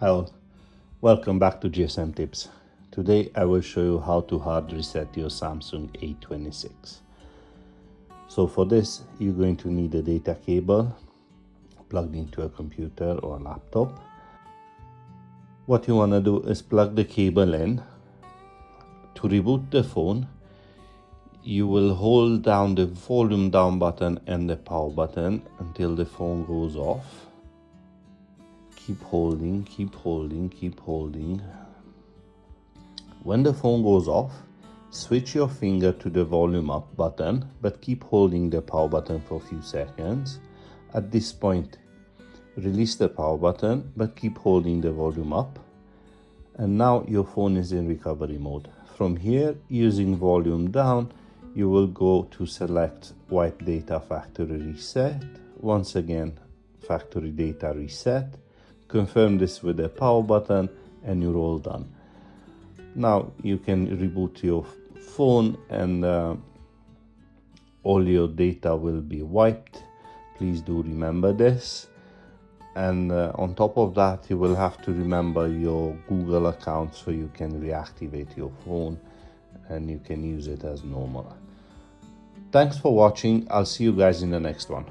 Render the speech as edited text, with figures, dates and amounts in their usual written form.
Hello, welcome back to GSM Tips. Today I will show you how to hard reset your Samsung A26. So for this, you're going to need a data cable plugged into a computer or a laptop. What you want to do is plug the cable in. To reboot the phone, you will hold down the volume down button and the power button until the phone goes off. Keep holding, keep holding, keep holding. When the phone goes off, switch your finger to the volume up button, but keep holding the power button for a few seconds. At this point, release the power button, but keep holding the volume up. And now your phone is in recovery mode. From here, using volume down, you will go to select Wipe Data Factory Reset. Once again, Factory Data Reset. Confirm this with the power button and you're all done. Now you can reboot your phone and all your data will be wiped. Please do remember this. And on top of that, you will have to remember your Google account so you can reactivate your phone and you can use it as normal. Thanks for watching. I'll see you guys in the next one.